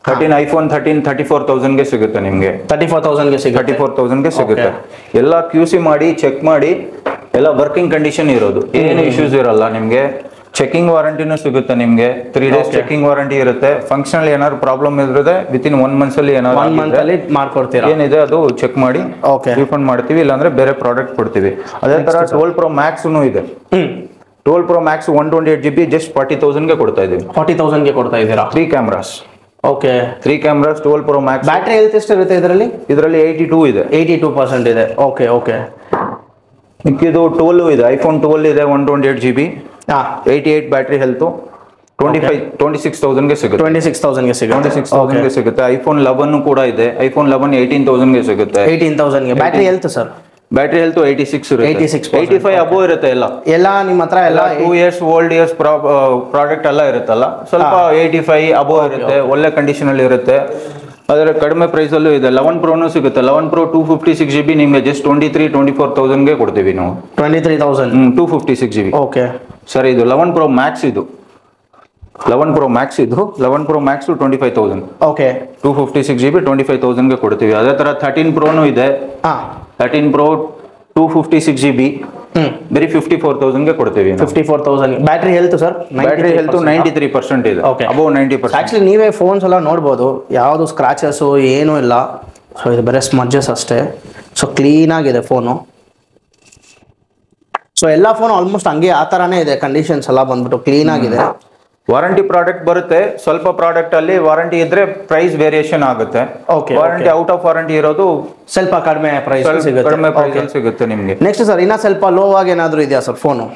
S3: 13 iPhone 13 34,000ಗೆ ಸಿಗುತ್ತೆ ನಿಮಗೆ.
S1: 34,000ಗೆ
S3: ಸಿಗುತ್ತೆ. ಎಲ್ಲ QC ಮಾಡಿ ಚೆಕ್ ಮಾಡಿ ಎಲ್ಲ ವರ್ಕಿಂಗ್ ಕಂಡೀಷನ್ ಇರೋದು, ಏನು ಇಶ್ಯೂಸ್ ಇರಲ್ಲ ನಿಮಗೆ. ಚೆಕಿಂಗ್ ವಾರಂಟಿನೂ ಸಿಗುತ್ತೆ ನಿಮಗೆ. 3 days ಚೆಕಿಂಗ್ ವಾರಂಟಿ ಇರುತ್ತೆ. ಫಂಕ್ಷನಲ್ ಏನಾದ್ರು ಪ್ರಾಬ್ಲಮ್ ಇದ್ರೆ ವಿತಿನ್ 1 month ಅಲ್ಲಿ ಏನಾದ್ರು
S1: ಮಾಡ್ಕೊಡ್ತೀರಾ,
S3: ಏನಿದೆ ಅದು ಚೆಕ್ ಮಾಡಿ ರಿಫಂಡ್ ಮಾಡ್ತೀವಿ, ಇಲ್ಲಾಂದ್ರೆ ಬೇರೆ ಪ್ರಾಡಕ್ಟ್ ಕೊಡ್ತೀವಿ. ಅದೇ ತರ 12 Pro Max ಇದೆ. 12 Pro Max 128 GB ಜಸ್ಟ್ 40,000ಗೆ ಕೊಡ್ತಾ ಇದೀವಿ.
S1: 40,000ಗೆ ಕೊಡ್ತಾ ಇದ್ದೀರಾ.
S3: 3 cameras.
S1: Okay,
S3: 3 cameras 12 Pro Max.
S1: Battery health ಎಷ್ಟು ಇರುತ್ತೆ ಇದರಲ್ಲಿ?
S3: 82 ಇದೆ.
S1: 82% ಇದೆ. Okay okay.
S3: ಇದು 12 ಇದೆ. iPhone 12 ಇದೆ 128 GB, 88 ಬ್ಯಾಟರಿ ಹೆಲ್ತ್, 26,000ಗೆ ಸಿಗುತ್ತೆ. 26,000ಗೆ ಸಿಗುತ್ತೆ. iPhone 11 ಕೂಡ ಇದೆ. iPhone 11 18,000ಗೆ ಸಿಗುತ್ತೆ.
S1: 18,000ಗೆ. Battery health sir?
S3: Battery health 86 ಇರುತ್ತೆ. 85 ಅಬೋವ್ ಇರುತ್ತೆ. ಎಲ್ಲ ನಿಮ್ಮ ಹತ್ರ ಎಲ್ಲ 2 years ಓಲ್ಡ್ ಇಯರ್ಸ್ ಪ್ರಾಡಕ್ಟ್ ಎಲ್ಲ ಇರುತ್ತಲ್ಲ, ಸ್ವಲ್ಪ 85 ಅಬೋವ್ ಇರುತ್ತೆ. ಒಳ್ಳೆ ಕಂಡೀಷನ್ ಅಲ್ಲಿ ಇರುತ್ತೆ. ಅದರ ಕಡಿಮೆ ಪ್ರೈಸ್ ಅಲ್ಲೂ ಇದೆ. 11 Pro ಸಿಗುತ್ತೆ. 11 Pro 256 GB ನಿಮಗೆ ಜಸ್ಟ್ 24,000ಗೆ ಕೊಡ್ತೀವಿ ನಾವು.
S1: 23,000
S3: 256 GB.
S1: ಓಕೆ
S3: ಸರ್, ಇದು 11 Pro Max ಇದು. 11 Pro Max ಇದು. 11 Pro Max 25,000.
S1: ಓಕೆ,
S3: 256 GB 25,000ಗೆ ಕೊಡ್ತೀವಿ. ಅದೇ ತರ 13 Pro ಇದೆ. 13 Pro 256 GB ಬರೀ 54,000ಗೆ ಕೊಡ್ತೀವಿ.
S1: 54,000. Battery health sir?
S3: Battery health 93% ಇದೆ. ಅಬೌವ್ 90%.
S1: ಆಕ್ಚುಲಿ ನೀವೇ ಫೋನ್ಸ್ ಎಲ್ಲ ನೋಡ್ಬೋದು, ಯಾವುದು ಸ್ಕ್ರಾಚಸ್ ಏನೂ ಇಲ್ಲ. ಸೊ ಇದು ಬರೀ ಸ್ಮಡ್ಜಸ್ ಅಷ್ಟೇ. ಸೊ ಕ್ಲೀನ್ ಆಗಿದೆ ಫೋನು. ಸೊ ಎಲ್ಲ ಫೋನ್ ಆಲ್ಮೋಸ್ಟ್ ಹಂಗೆ ಆ ಥರನೇ ಇದೆ. ಕಂಡೀಷನ್ಸ್ ಎಲ್ಲ ಬಂದ್ಬಿಟ್ಟು ಕ್ಲೀನ್ ಆಗಿದೆ.
S3: ವಾರಂಟಿ ಪ್ರಾಡಕ್ಟ್ ಬರುತ್ತೆ. ಸ್ವಲ್ಪ ಪ್ರಾಡಕ್ಟ್ ಅಲ್ಲಿ ವಾರಂಟಿ ಇದ್ರೆ ಪ್ರೈಸ್ ವೇರಿಯೇಷನ್ ಆಗುತ್ತೆ. ವಾರಂಟಿ ಔಟ್ ಆಫ್ ವಾರಂಟಿ ಇರೋದು
S1: ಸ್ವಲ್ಪ ಕಡಿಮೆ ಪ್ರೈಸ್
S3: ಸಿಗುತ್ತೆ ನಿಮಗೆ.
S1: ನೆಕ್ಸ್ಟ್ ಸರ್, ಇನ್ನ ಸ್ವಲ್ಪ ಲೋ ಆಗಿ ಏನಾದ್ರು ಇದೆಯಾ ಸರ್ ಫೋನು?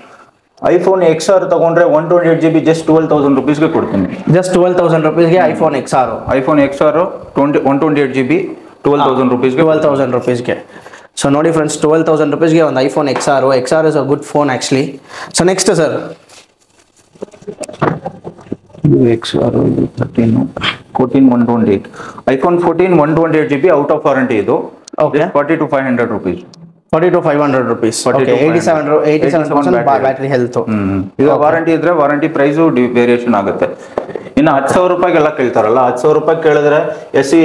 S3: iPhone XR ತಗೊಂಡ್ರೆ 128 GB ಜಸ್ಟ್ 12,000 rupeesಗೆ ಕೊಡ್ತೀನಿ.
S1: ಜಸ್ಟ್ 12,000 rupeesಗೆ iPhone XR.
S3: iPhone XR 128 GB 12,000 rupeesಗೆ.
S1: 12,000 rupeesಗೆ. ಸೊ ನೋಡಿ ಫ್ರೆಂಡ್ಸ್, 12,000 rupeesಗೆ ಒಂದು iPhone XR. XR is a good phone actually. So next sir,
S3: XR 13 14 128 iPhone 14 128 GB out of warranty ಇದು. 40,500 rupees.
S1: 40,500 rupees. Okay, 87% battery health.
S3: ಈಗ ವಾರಂಟಿ ಇದ್ರೆ warranty price variation ಆಗುತ್ತೆ. ಇನ್ನು 10,000 ರೂಪಾಯಿಗೆಲ್ಲ ಕೇಳ್ತಾರಲ್ಲ, 10,000 ರೂಪಾಯಿ ಕೇಳಿದ್ರೆ SE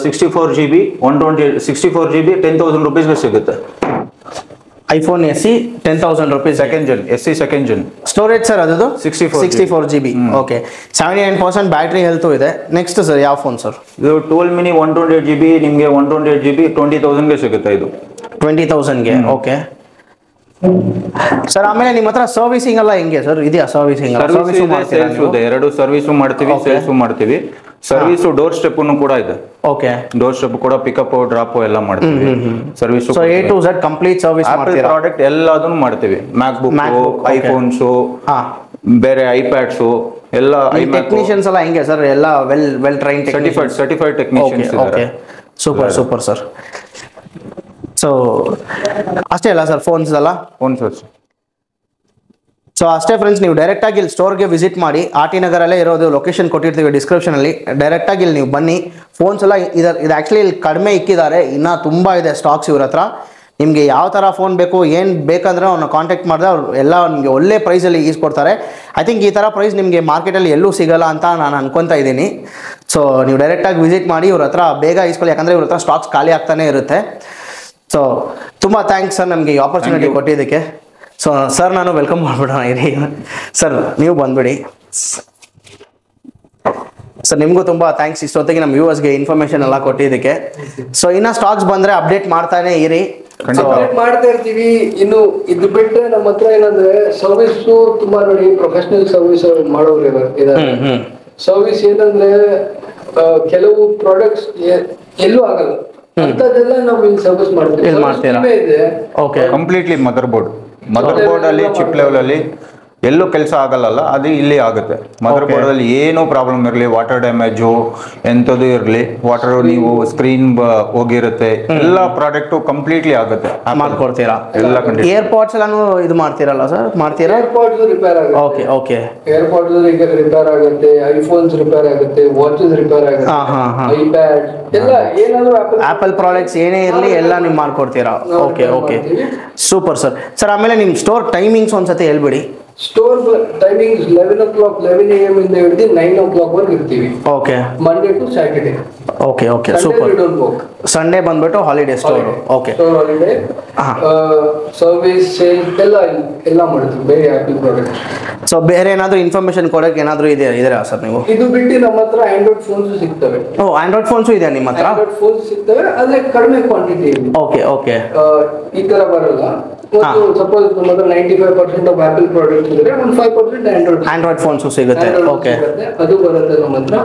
S3: 64 GB 64 GB 10,000 rupeesಗೆ ಸಿಗುತ್ತೆ.
S1: iPhone SE 10,000 rupees.
S3: Second Jan SE second Jan.
S1: Storage sir ಅದು
S3: 64
S1: GB. Okay, 79% battery health ಇದೆ. ನೆಕ್ಸ್ಟ್ ಸರ್, ಯಾವ ಫೋನ್ ಸರ್?
S3: ಇದು 12 mini 128 GB ನಿಮಗೆ 128 GB 20,000ಗೆ ಸಿಗುತ್ತೆ. ಇದು
S1: 20,000ಗೆ. ಓಕೆ ಸರ್, ಆಮೇಲೆ ನಿಮ್ಮ ಹತ್ರ ಸರ್ವಿಸಿಂಗ್ ಎಲ್ಲ ಹೆಂಗೆ ಸರ್? ಇದೆಯಾ ಸರ್ವಿಸಿಂಗ್?
S3: ಎರಡು ಸರ್ವಿಸು ಮಾಡ್ತೀವಿ, ಸೇಲ್ಸು ಮಾಡ್ತೀವಿ. ಸರ್ವಿಸ್ ಡೋರ್ ಸ್ಟೆಪ್ ಕೂಡ ಇದೆ.
S1: ಓಕೆ,
S3: ಡೋರ್ ಸ್ಟೆಪ್ ಕೂಡ ಪಿಕಪ್ ಡ್ರಾಪ್ ಎಲ್ಲ ಮಾಡ್ತೀವಿ. Service
S1: so A to Z complete service ಮಾಡ್ತೀರಾ?
S3: ಪ್ರಾಡಕ್ಟ್ ಎಲ್ಲದನ್ನು ಮಾಡ್ತೀವಿ. ಮ್ಯಾಕ್ಬುಕ್, ಐಫೋನ್ಸ್, ಬೇರೆ ಐಪ್ಯಾಡ್ಸ್ ಎಲ್ಲ.
S1: ಟೆಕ್ನಿಷಿಯನ್ಸ್ ಎಲ್ಲ ಹೆಂಗೆ ಸರ್? ಎಲ್ಲ ವೆಲ್ ಟ್ರೈನ್
S3: ಸರ್ಟಿಫೈಡ್ ಟೆಕ್ನಿಷಿಯನ್ಸ್ ಇದ್ದಾರೆ.
S1: Super sir. ಸೊ ಅಷ್ಟೇ ಅಲ್ಲ ಸರ್ ಫೋನ್ಸ್ ಎಲ್ಲ?
S3: ಫೋನ್ಸ್.
S1: ಸೊ ಅಷ್ಟೇ ಫ್ರೆಂಡ್ಸ್, ನೀವು ಡೈರೆಕ್ಟಾಗಿ ಇಲ್ಲಿ ಸ್ಟೋರ್ಗೆ ವಿಸಿಟ್ ಮಾಡಿ. RT ನಗರಲ್ಲೇ ಇರೋದು, ಲೊಕೇಶನ್ ಕೊಟ್ಟಿರ್ತೀವಿ ಡಿಸ್ಕ್ರಿಪ್ಷನಲ್ಲಿ. ಡೈರೆಕ್ಟಾಗಿ ಇಲ್ಲಿ ನೀವು ಬನ್ನಿ. ಫೋನ್ಸ್ ಎಲ್ಲ ಇದು ಆ್ಯಕ್ಚುಲಿ ಇಲ್ಲಿ ಕಡಿಮೆ ಇಕ್ಕಿದ್ದಾರೆ, ಇನ್ನೂ ತುಂಬ ಇದೆ ಸ್ಟಾಕ್ಸ್ ಇವ್ರ ಹತ್ರ. ನಿಮಗೆ ಯಾವ ಥರ ಫೋನ್ ಬೇಕು, ಏನು ಬೇಕಂದ್ರೆ ಅವ್ರನ್ನ ಕಾಂಟ್ಯಾಕ್ಟ್ ಮಾಡಿದ್ರೆ ಅವ್ರು ಎಲ್ಲ ನಿಮಗೆ ಒಳ್ಳೆ ಪ್ರೈಸಲ್ಲಿ ಈಸ್ಕೊಡ್ತಾರೆ. ಐ ಥಿಂಕ್ ಈ ಥರ ಪ್ರೈಸ್ ನಿಮಗೆ ಮಾರ್ಕೆಟಲ್ಲಿ ಎಲ್ಲೂ ಸಿಗಲ್ಲ ಅಂತ ನಾನು ಅನ್ಕೊತಾ ಇದ್ದೀನಿ. ಸೊ ನೀವು ಡೈರೆಕ್ಟಾಗಿ ವಿಸಿಟ್ ಮಾಡಿ, ಇವ್ರ ಹತ್ರ ಬೇಗ ಈಸ್ಕೊಳ್ಳಿ, ಯಾಕಂದರೆ ಇವ್ರ ಹತ್ರ ಸ್ಟಾಕ್ಸ್ ಖಾಲಿ ಆಗ್ತಾನೆ ಇರುತ್ತೆ. ಸೊ ತುಂಬ ಥ್ಯಾಂಕ್ಸ್ ಸರ್ ನಮಗೆ ಈ ಆಪರ್ಚುನಿಟಿ ಕೊಟ್ಟಿದ್ದಕ್ಕೆ. ಸೊ ಸರ್, ನಾನು ವೆಲ್ಕಮ್ ಮಾಡ್ಬಿಡೋಣ ಇರಿ. ಸರ್ ನೀವು ಬಂದ್ಬಿಡಿ. ಸರ್ ನಿಮಗೂ ತುಂಬ ಥ್ಯಾಂಕ್ಸ್ ಇಷ್ಟೊತ್ತಿಗೆ ನಮ್ಮ ವ್ಯೂವರ್ಸ್ಗೆ ಇನ್ಫಾರ್ಮೇಶನ್ ಎಲ್ಲ ಕೊಟ್ಟಿದ್ದಕ್ಕೆ. ಸೊ ಇನ್ನು ಸ್ಟಾಕ್ಸ್ ಬಂದರೆ ಅಪ್ಡೇಟ್ ಮಾಡ್ತಾನೆ ಇರಿ.
S2: ಮಾಡ್ತಾ ಇರ್ತೀವಿ. ಇನ್ನು ಇದು ಬಿಟ್ಟರೆ ನಮ್ಮ ಹತ್ರ ಏನಂದ್ರೆ ಸರ್ವಿಸು ತುಂಬಾ ನೋಡಿ, ಪ್ರೊಫೆಷನಲ್ ಸರ್ವಿಸ್ ಮಾಡೋರು ಇದ್ದಾರೆ. ಸರ್ವಿಸ್ ಏನಂದ್ರೆ ಕೆಲವು ಪ್ರಾಡಕ್ಟ್ಸ್ ಎಲ್ಲೂ ಆಗಲ್ಲ. ಅಂತದೆಲ್ಲ ನಾವು ಇಲ್ಲಿ ಸರ್ವಿಸ್ ಮಾಡ್ತೀವಿ.
S1: ಇಲ್ಲಿ ಮಾಡ್ತೀರಾ?
S2: ಇದೆ.
S1: ಓಕೆ.
S3: ಕಂಪ್ಲೀಟ್ಲಿ ಮದರ್ ಬೋರ್ಡ್ ಅಲ್ಲಿ ಚಿಪ್ ಲೆವೆಲ್ ಅಲ್ಲಿ ಎಲ್ಲೂ ಕೆಲಸ ಆಗಲ್ಲ, ಅದು ಇಲ್ಲಿ ಆಗುತ್ತೆ. ಮದರ್ ಬೋರ್ಡ್ ಅಲ್ಲಿ ಏನೋ ಪ್ರಾಬ್ಲಮ್ ಇರಲಿ, ವಾಟರ್ ಡ್ಯಾಮೇಜು ಎಂಥದ್ದು ಇರಲಿ, ವಾಟರ್ ನೀವು ಸ್ಕ್ರೀನ್ ಹೋಗಿರುತ್ತೆ, ಎಲ್ಲ ಪ್ರಾಡಕ್ಟ್ ಕಂಪ್ಲೀಟ್ಲಿ ಆಗುತ್ತೆ.
S1: ಮಾಡ್ಕೊಡ್ತೀರಾ?
S3: ಎಲ್ಲ ಕಂಡಿಷನ್.
S1: ಏರ್ಪಾಡ್ಸ್ ಎಲ್ಲಾನು ಇದು ಮಾಡ್ತೀರಲ್ಲ ಸರ್? ಮಾಡ್ತೀರಾ?
S2: ಏರ್ಪಾಡ್ಸ್ ರಿಪೇರ್ ಆಗುತ್ತೆ.
S1: Okay okay.
S2: ಏರ್ಪಾಡ್ಸ್ ರಿಪೇರ್ ಆಗುತ್ತೆ, ಐಫೋನ್ಸ್ ರಿಪೇರ್ ಆಗುತ್ತೆ, ವಾಚಸ್ ರಿಪೇರ್ ಆಗುತ್ತೆ, ಐಪ್ಯಾಡ್ ಎಲ್ಲ ಏನಾದ್ರು
S1: ಆಪಲ್ ಪ್ರಾಡಕ್ಟ್ಸ್ ಏನೇ ಇರಲಿ ಎಲ್ಲ ನೀವು ಮಾಡ್ಕೊಡ್ತೀರಾ? Okay okay, super sir. Sir ಆಮೇಲೆ ನಿಮ್ಮ ಸ್ಟೋರ್ ಟೈಮಿಂಗ್ಸ್ ಒಂದ್ಸತಿ ಹೇಳ್ಬಿಡಿ.
S2: ಸ್ಟೋರ್ ಟೈಮಿಂಗ್ಸ್ 11 o'clock 11 AM ಇಂದ ಹಿಡಿದು 9 o'clock ವರೆಗೆ ಇರ್ತೀವಿ.
S1: Okay.
S2: Monday to Saturday.
S1: Okay okay, super. Sunday ಬಂದ್ಬಿಟ್ಟು holiday store. Okay.
S2: Store holiday, service, sales ಎಲ್ಲ ಮಾಡ್ತೀವಿ ಬೇರೆ ಆಪಲ್ ಪ್ರಾಡಕ್ಟ್.
S1: ಸೊ ಬೇರೆ ಏನಾದರೂ ಇನ್ಫಾರ್ಮೇಶನ್ ಕೊಡೋಕೆ ಏನಾದರೂ ಇದೆಯಾ ಸರ್ ನೀವು?
S2: ಇದು ಬಿಟ್ಟು ನಮ್ಮ ಹತ್ರ ಆಂಡ್ರಾಯ್ಡ್ ಫೋನ್ಸ್ ಸಿಗ್ತವೆ.
S1: ಓ, ಆಂಡ್ರಾಯ್ಡ್ ಫೋನ್ಸು ಇದೆ ನಿಮ್ಮ ಹತ್ರ?
S2: ಆಂಡ್ರಾಯ್ಡ್ ಫೋನ್ಸ್ ಸಿಗ್ತವೆ, ಅದೇ ಕಡಿಮೆ ಕ್ವಾಂಟಿಟಿ.
S1: Okay okay.
S2: ಈ ತರ ಬರಲ್ಲ. ಮತ್ತು ಸಪೋಸ್ ನಮ್ಮ ಹತ್ರ 95% ಆಫ್ ಆಪಲ್ ಪ್ರಾಡಕ್ಟ್ಸ್ ಇದ್ರೆ ಒಂದು 5%
S1: ಆಂಡ್ರಾಯ್ಡ್ ಫೋನ್ಸು ಸಿಗುತ್ತೆ. ಓಕೆ,
S2: ಅದು ಬರುತ್ತೆ ನಮ್ಮ ಹತ್ರ.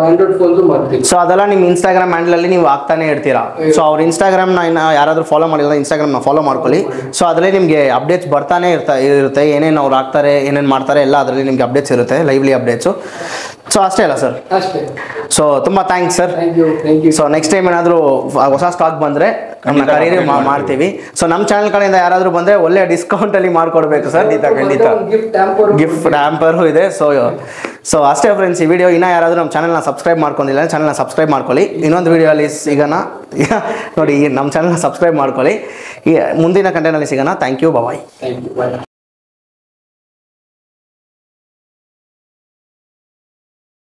S2: ಆಂಡ್ರಾಯ್ಡ್ ಫೋನ್ಸ್ ಮಾಡ್ತೀವಿ.
S1: ಸೊ ಅದೆಲ್ಲ ನಿಮ್ಮ ಇನ್ಸ್ಟಾಗ್ರಾಮ್ ಹ್ಯಾಂಡಲಲ್ಲಿ ನೀವು ಹಾಕ್ತಾನೆ ಇರ್ತೀರಾ? ಸೊ ಅವ್ರ ಇನ್ಸ್ಟಾಗ್ರಾಮ್ನ ಯಾರಾದರೂ ಫಾಲೋ ಮಾಡಿಲ್ಲ, ಇನ್ಸ್ಟಾಗ್ರಾಮ್ನ ಫಾಲೋ ಮಾಡ್ಕೊಳ್ಳಿ. ಸೊ ಅದರಲ್ಲಿ ನಿಮಗೆ ಅಪ್ಡೇಟ್ಸ್ ಬರ್ತಾನೆ ಇರುತ್ತೆ, ಏನೇನು ಅವ್ರು ಹಾಕ್ತಾರೆ, ಏನೇನು ಮಾಡ್ತಾರೆ ಎಲ್ಲ ಅದರಲ್ಲಿ ನಿಮಗೆ ಅಪ್ಡೇಟ್ಸ್ ಇರುತ್ತೆ, ಲೈವ್ಲಿ ಅಪ್ಡೇಟ್ಸು. ಸೊ ಅಷ್ಟೇ ಅಲ್ಲ ಸರ್?
S2: ಅಷ್ಟೇ.
S1: ಸೊ ತುಂಬ thanks sir.
S2: Thank you.
S1: So next time ಏನಾದರೂ ಹೊಸ ಸ್ಟಾಕ್ ಬಂದರೆ ನಮ್ಮನ್ನ ಕರೀರಿ, ಮಾಡ್ತೀವಿ. ಸೊ ನಮ್ಮ ಚಾನಲ್ ಕಡೆಯಿಂದ ಯಾರಾದರೂ ಬಂದರೆ ಒಳ್ಳೆ ಡಿಸ್ಕೌಂಟಲ್ಲಿ ಮಾಡಿಕೊಡ್ಬೇಕು ಸರ್.
S3: ಖಂಡಿತ.
S1: ಗಿಫ್ಟ್ ಹ್ಯಾಂಪರು ಇದೆ. ಸೊ ಅಷ್ಟೇ ಫ್ರೆಂಡ್ಸ್, ಈ ವಿಡಿಯೋ ಇನ್ನೂ ಯಾರಾದರೂ ನಮ್ಮ ಚಾನಲ್ನ ಸಬ್ಸ್ಕ್ರೈಬ್ ಮಾಡ್ಕೊಂಡಿಲ್ಲ, ಚಾನಲ್ನ ಸಬ್ಸ್ಕ್ರೈಬ್ ಮಾಡ್ಕೊಳ್ಳಿ. ಇನ್ನೊಂದು ವಿಡಿಯೋಲಿ ಸಿಗೋಣ. ನೋಡಿ, ನಮ್ಮ ಚಾನಲ್ನ ಸಬ್ಸ್ಕ್ರೈಬ್ ಮಾಡ್ಕೊಳ್ಳಿ. ಈ ಮುಂದಿನ ಕಂಟೆಂಟಲ್ಲಿ ಸಿಗೋಣ. Thank you. Bye.
S2: Thank you. Bye.